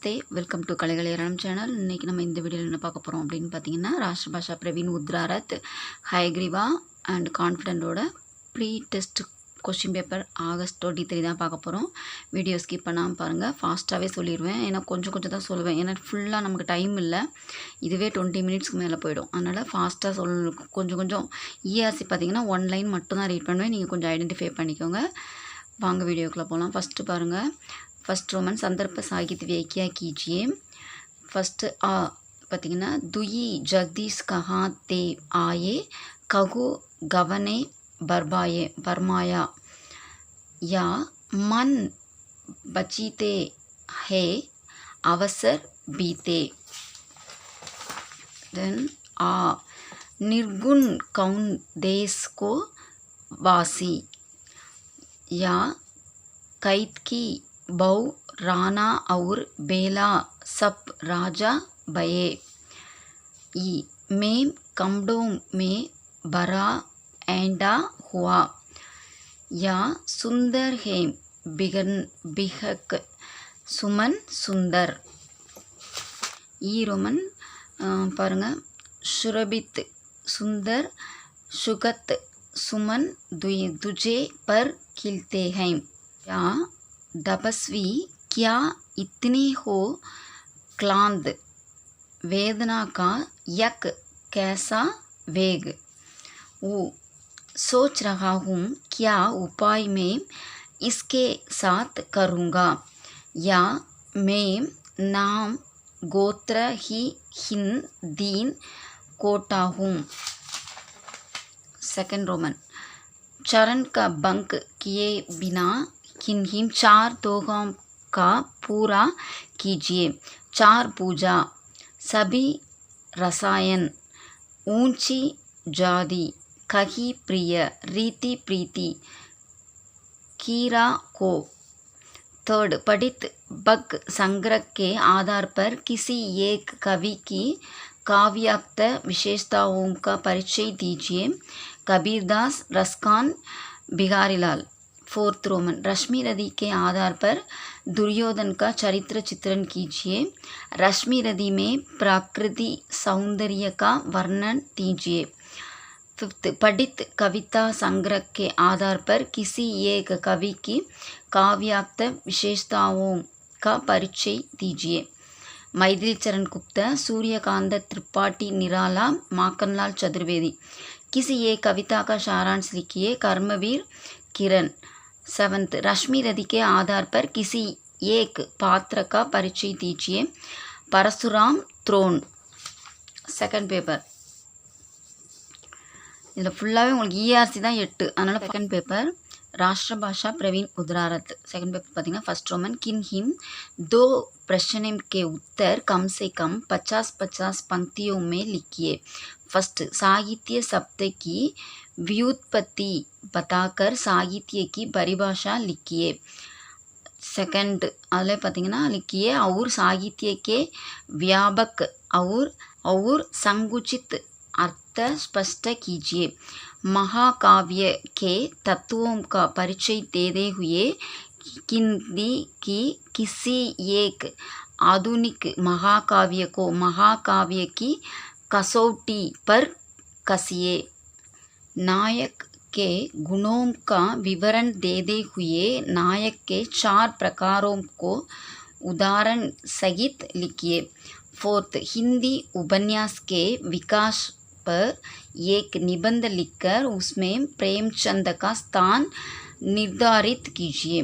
Namaste, welcome to கலைகள் ஏராளம் channel. இன்றைக்கி நம்ம இந்த வீடியோவில் என்ன பார்க்க போகிறோம் அப்படின்னு பார்த்தீங்கன்னா, ராஷ்டிரபாஷா பிரவீன் உத்ராரத் ஹயக்ரீவா அண்ட் கான்ஃபிடென்ட்டோட pre test question paper August 23 தான் பார்க்க போகிறோம். வீடியோ ஸ்கிப் பண்ணாமல் பாருங்கள். ஃபாஸ்ட்டாகவே சொல்லிடுவேன், ஏன்னா கொஞ்சம் தான் சொல்லுவேன், ஏன்னா ஃபுல்லாக நமக்கு டைம் இல்லை. இதுவே 20 மினிட்ஸ்க்கு மேலே போயிடும். அதனால் ஃபாஸ்ட்டாக கொஞ்சம் இஆர்சி பார்த்தீங்கன்னா 1 லைன் மட்டும் தான் ரீட் பண்ணுவேன். நீங்கள் கொஞ்சம் ஐடென்டிஃபை பண்ணிக்கோங்க. வாங்க வீடியோக்குள்ளே போகலாம். ஃபஸ்ட்டு பாருங்கள், फर्स्ट रोमन संदर्भ साहित्य व्याख्या कीजिए. फर्स्ट आ पातीங்கன்னா दुई जगदीश कहाँ ते आए कगु गवने बरमाया या मन बचीते है अवसर बीते. देन आ निर्गुण कौन देश को वासी या कैद की बहु राणा और बेला सब राजा भये. ई में कमडों में बरा एंडा हुआ या सुंदर है बिगन बिहक सुमन सुंदर. ई रोमन पारुंगा शुरबित सुंदर शुगत सुमन तुझे पर खिलते हैं. या तपस्वी क्या इतनी हो क्लांत वेदना का यक कैसा वेग. वो सोच रहा हूँ क्या उपाय में इसके साथ करूँगा या मैं नाम गोत्र ही हिन दीन कोटा हूँ. सेकंड रोमन चरण का बंक किए बिना किन्हीं 4 दोहों का पूरा कीजिए. 4 पूजा सभी रसायन ऊंची जाति कही प्रिय रीति प्रीति कीरा को. थर्ड पढ़ित बग संग्रह के आधार पर किसी एक कवि की काव्यात्मक विशेषताओं का परिचय दीजिए. कबीरदास रसखान बिहारीलाल. फोर्थ रोमन रश्मि रदी के आधार पर दुर्योधन का चरित्र चित्रण कीजिए. रश्मि रदी में प्रकृति सौंदर्य का वर्णन दीजिए. फिफ्थ पढ़ित कविता संग्रह के आधार पर किसी एक कवि की काव्यात्मक विशेषताओं का परिचय दीजिए. मैथिली चरण गुप्ता सूर्यकांत त्रिपाठी निराला माखनलाल चतुर्वेदी. किसी एक कविता का सारांश लिखिए. कर्मवीर किरण. सेवंथ रश्मि रदी के आधार पर किसी एक पात्र का परिचय दीजिए. परशुराम थ्रोन. सेकंड पेपर இதில் ஃபுல்லாகவே உங்களுக்கு இஆர்சி தான் 8. அதனால் செகண்ட் பேப்பர் राष्ट्रभाषा प्रवीण उद्रारत. सेकंड पेपर பார்த்தீங்கன்னா फर्स्ट रोमन किन हिम 2 प्रश्नों के उत्तर कम से कम 50-50 पंक्तियों में लिखिए. फर्स्ट साहित्य शब्द की व्युत्पत्ति बताकर साहित्य की परिभाषा लिखिए. सेकंड அதில் பார்த்தீங்கன்னா लिखिए और साहित्य के व्यापक और संकुचित अर्थ स्पष्ट कीजिए. महाकाव्य के तत्वों का परिचय देते हुए हिंदी की किसी एक आधुनिक महाकाव्य को महाकाव्य की कसौटी पर कसिए. नायक के गुणों का विवरण देते हुए नायक के 4 प्रकारों को उदाहरण सहित लिखिए. फोर्थ हिंदी उपन्यास के विकास पर एक निबंध लिखकर उसमें प्रेमचंद का स्थान निर्धारित कीजिए.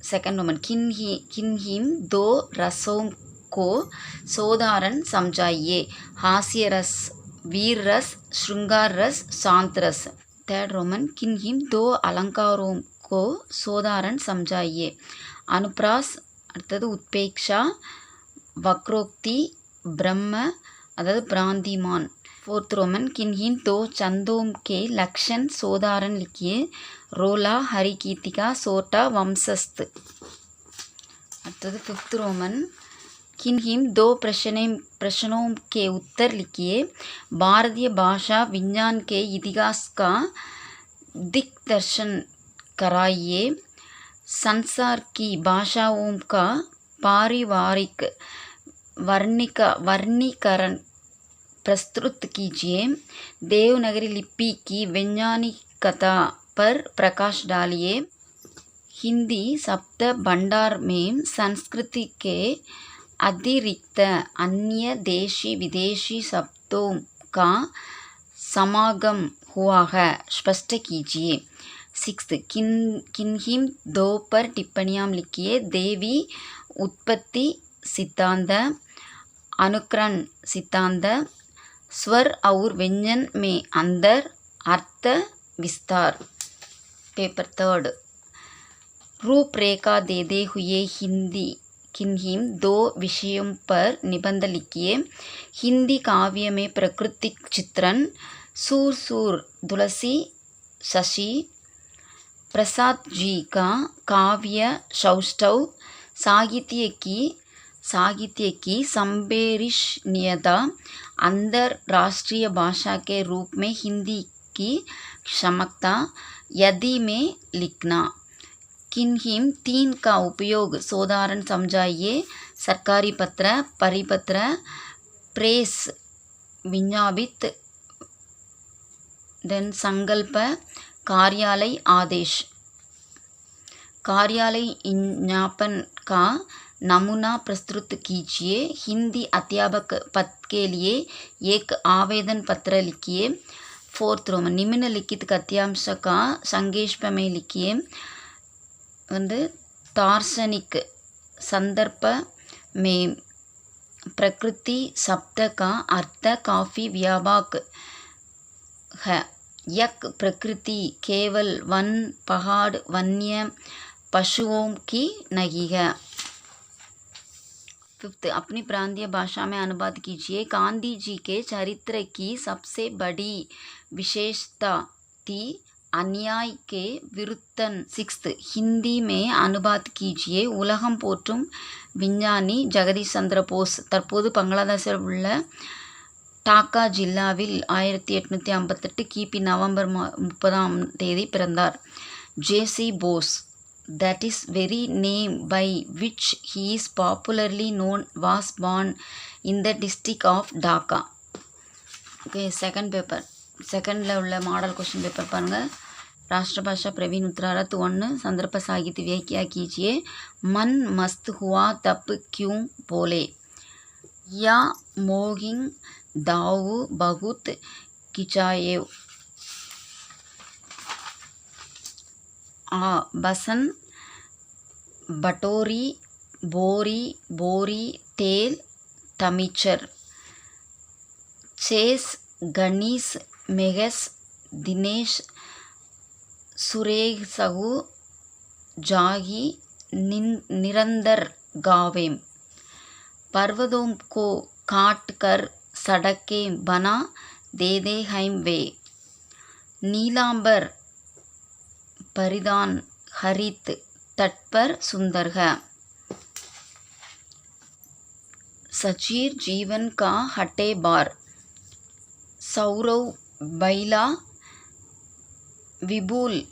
सेकंड रोमन किन हिम 2 रसों को सोदाहरण समझाइए. हास्य रस वीर रस श्रृंगार रस शांत रस. थर्ड रोमन किन हिम 2 अलंकारों को सोदाहरण समझाइए. अनुप्रास அடுத்தது उत्प्रेक्षा वक्रोक्ति ब्रह्म अर्थात भ्रांतिमान. फोर्थ रोमन किन्हीं 2 छंदों के लक्षण सोदाहरण लिखिए. रोला हरिकीर्तिका सोटा वंशस्थ. अर्थात फिफ्थ रोमन किन्हीं 2 प्रश्नों के उत्तर लिखिए. भारतीय भाषा विज्ञान के इतिहास का दिग्दर्शन कराइए. संसार की भाषाओं का पारिवारिक वर्णीकरण प्रस्तुत कीजिए। देवनागरी लिपि की वैज्ञानिकता पर प्रकाश डालिए। हिंदी शब्द भंडार में संस्कृत के अतिरिक्त अन्य देशी विदेशी शब्दों का समागम हुआ है, स्पष्ट कीजिए। 6 किन्हीं दो पर टिप्पणियाँ लिखिए। देवी उत्पत्ति सिद्धांत, अनुकरण सिद्धांत, स्वर और व्यंजन में अंतर, अर्थ विस्तार। पेपर 3 रूपरेखा देते हुए हिंदी किन्हीं दो विषयों पर निबंध लिखिए। हिंदी काव्य में प्राकृतिक चित्रण, सूर सूर तुलसी शशि प्रसाद जी का काव्य सौष्ठव, साहित्य की संवेदनशीलता, अंतरराष्ट्रीय भाषा के रूप में हिंदी की क्षमता, यदि में लिखना। किन्हीं 3 का उपयोग साधारण समझाइए। सरकारी पत्र, परिपत्र, प्रेस विज्ञापित, देन संकल्प, कार्यालय आदेश। कार्यालय ज्ञापन का नमूना प्रस्तुत कीजिए। हिंदी अध्यापक पद के लिए एक आवेदन पत्र लिखिए। 4 रोमन निम्नलिखित गद्यांश का संक्षेप में लिखिए। दार्शनिक संदर्भ में प्रकृति शब्द का अर्थ काफी व्यापक है। यक प्रकृति केवल वन, पहाड़, वन्य पशुओं की नहीं है। 5 अपनी प्रांतीय भाषा में अनुवाद कीजिए। गांधी जी के चरित्र की सबसे बड़ी विशेषता थी अन्याय के विरुद्ध। 6 हिंदी में अनुवाद कीजिए। உலகம் போற்றும் விஞ்ஞானி ஜெகதீஷ் சந்திர போஸ் தற்போது பங்களாதேஷில் உள்ள டாக்கா ஜில்லாவில் 1858 கிபி நவம்பர் 30 பிறந்தார். J C. Bose, that is very name by which he is popularly known, was born in the district of Dhaka. Okay, second paper. செகண்டில் உள்ள மாடல் क्वेश्चन पेपर பாருங்கள். राष्ट्रभाषा प्रवीण उत्तरार्थ 1 संदर्भ साहित्य व्याख्या कीजिए। मन मस्त हुआ तब क्यों बोले, या मोहिंग दाऊ बहुत किचाए, आ बसन बटोरी बोरी बोरी तेल तमिचर, चेस गणेश मेघस दिनेश सुरेशहु जागी निरंतर गावें, पर्वतों को काट कर सड़कें बना दे हाईवे, नीलांबर परिधान हरित तट पर सुंदर है, सचीर जीवन का हटे बार, सौरव बैला विपुल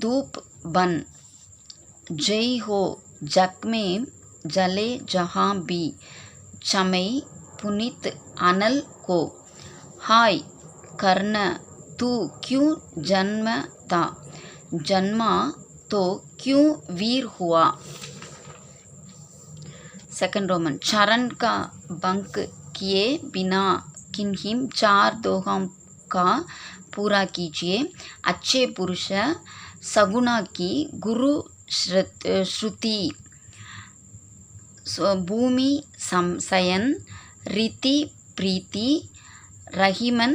धूप बन, जय हो जग में जले जहाँ भी, चमई पुनित अनल को, हाय कर्ण तू क्यों जन्मा तो क्यों वीर हुआ। सेकंड रोमन चरण का बंक किए बिना किन्हीं 4 दोहों का पूरा कीजिए। अच्छे पुरुष सगुणा की गुरु श्रुति, भूमि संशयन रीति प्रीति रहीमन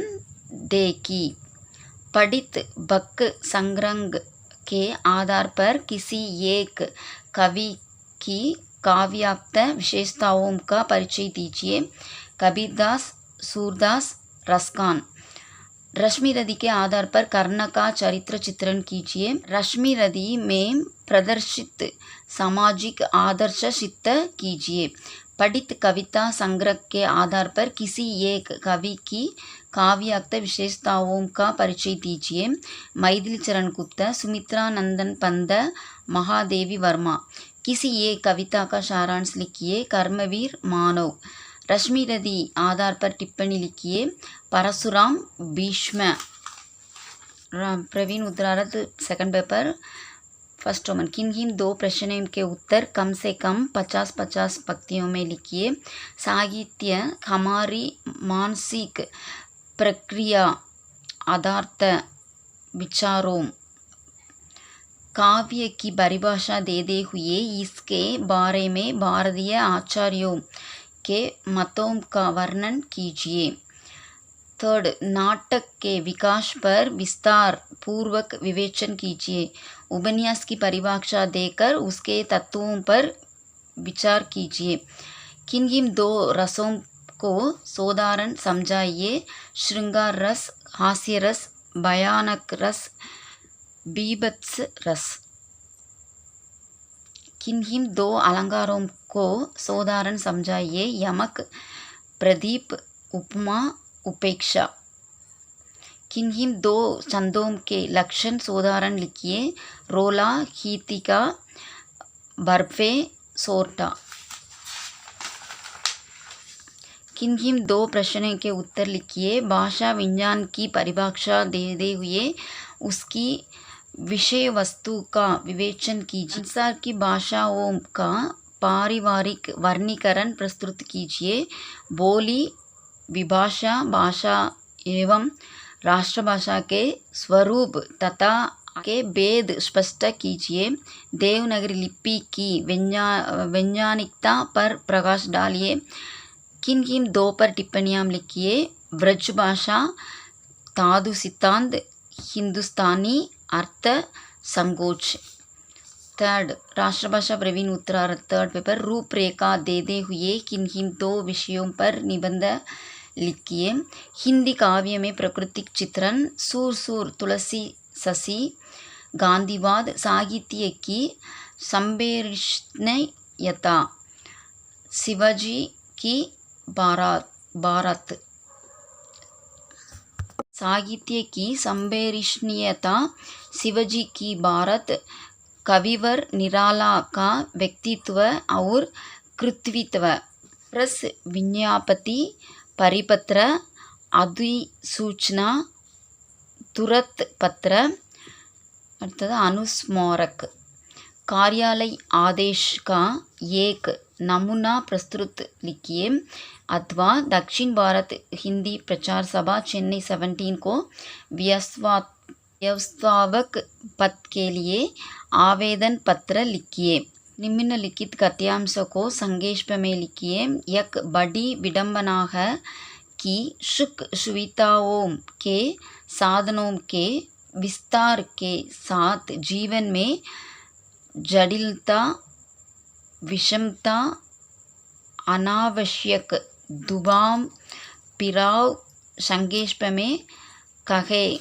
देखी, पढ़ित बक संग्रह के आधार पर किसी एक कवि की काव्यात्मक विशेषताओं का परिचय दीजिए। कबीरदास, सूरदास, रसखान। रश्मि रथी के आधार पर कर्ण का चरित्र चित्रण कीजिए। रश्मि रथी में प्रदर्शित सामाजिक आदर्श चित्त कीजिए। पठित कविता संग्रह के आधार पर किसी एक कवि की काव्यात्मक विशेषताओं का परिचय दीजिए। मैथिली चरण गुप्ता, सुमित्रा नंदन पंत, महादेवी वर्मा। किसी एक कविता का सारांश लिखिए। कर्मवीर मानव। रश्मि नदी आधार पर टिप्पणी लिखिए। Parshuram Bhishma. Praveen Uttarardh second paper first Roman. किन हिम दो प्रश्नों के उत्तर कम से कम 50-50 पंक्तियों में लिखिए। साहित्य हमारी मानसिक प्रक्रिया आधारित विचारों काव्य की परिभाषा देते हुए इसके बारे में भारतीय आचार्यों के मतों का वर्णन कीजिए। थर्ड, नाटक के विकास पर विस्तार पूर्वक विवेचन कीजिए। उपन्यास की परिभाषा देकर उसके तत्वों पर विचार कीजिए। किन दो रसों को साधारण समझाइए। श्रृंगार रस, हास्य रस, भयानक रस, बीभत्स रस। किन दो अलंकारों को साधारण समझाइए। यमक, प्रदीप, उपमा, उपेक्षा। किन दो छंदों के लक्षण साधारण लिखिए। रोला, गीतिका, बर्फे, सोरठा। किन दो प्रश्नों के उत्तर लिखिए। भाषा विज्ञान की परिभाषा देते हुए उसकी विषय वस्तु का विवेचन कीजिए। संसार की भाषाओं का पारिवारिक वर्गीकरण प्रस्तुत कीजिए। बोली, विभाषा, भाषा एवं राष्ट्रभाषा के स्वरूप तथा के भेद स्पष्ट कीजिए। देवनागरी लिपि की वैज्ञानिकता पर प्रकाश डालिए। किन दो पर टिप्पणियाँ लिखिए। ब्रज भाषा, धातु सिद्धांत, हिंदुस्तानी अर्थ संकोच। थर्ड, राष्ट्रभाषा प्रवीण उत्तरार्थ थर्ड पेपर रूपरेखा देते हुए किन दो विषयों पर निबंध लिखिए। हिंदी काव्य में प्राकृतिक चित्रण, सूर तुलसी शशि, गांधीवाद, साहित्य की संवेदनशीलता, शिवाजी की भारत। साहित्य की संवेदनशीलता, शिवाजी की भारत, कविवर निराला का व्यक्तित्व और कृतित्व। प्रेस विज्ञप्ति, परिपत्र, अधिसूचना, तुरंत पत्र। अनुस्मारक। कार्यालय आदेश का एक नमूना प्रस्तुत लिखिए। अथवा दक्षिण भारत हिंदी प्रचार सभा चेन्नई 17 को व्यवस्थापक पद के लिए आवेदन पत्र लिखिए। निम्नलिखित कथ्यांश को संक्षेप में लिखिए। एक बड़ी विडंबना है कि सुख सुविधाओं के साधनों के विस्तार के साथ जीवन में जटिलता, विषमता, अनावश्यक दबाव, पिराव संक्षेप में कहे।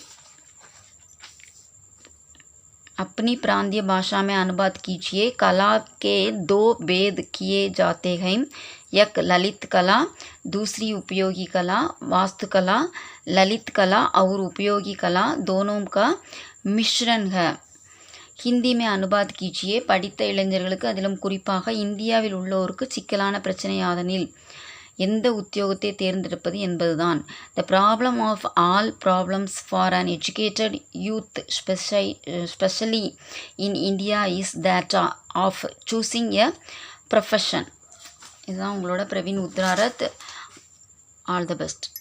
अपनी प्रांतीय भाषा में अनुवाद कीजिए। कला के दो भेद किए जाते हैं। एक ललित कला, दूसरी उपयोगी कला। वास्तुकला ललित कला और उपयोगी कला दोनों का मिश्रण है। ஹிந்தி में अनुवाद कीजिए. படித்த இளைஞர்களுக்கு அதிலும் குறிப்பாக இந்தியாவில் உள்ளோருக்கு சிக்கலான பிரச்சனை யாதெனில் எந்த உத்தியோகத்தை தேர்ந்தெடுப்பது என்பதுதான். The problem of all problems for an educated youth, especially in India, is that of choosing a profession. இதுதான் உங்களோட Praveen Uttarardh. All the best.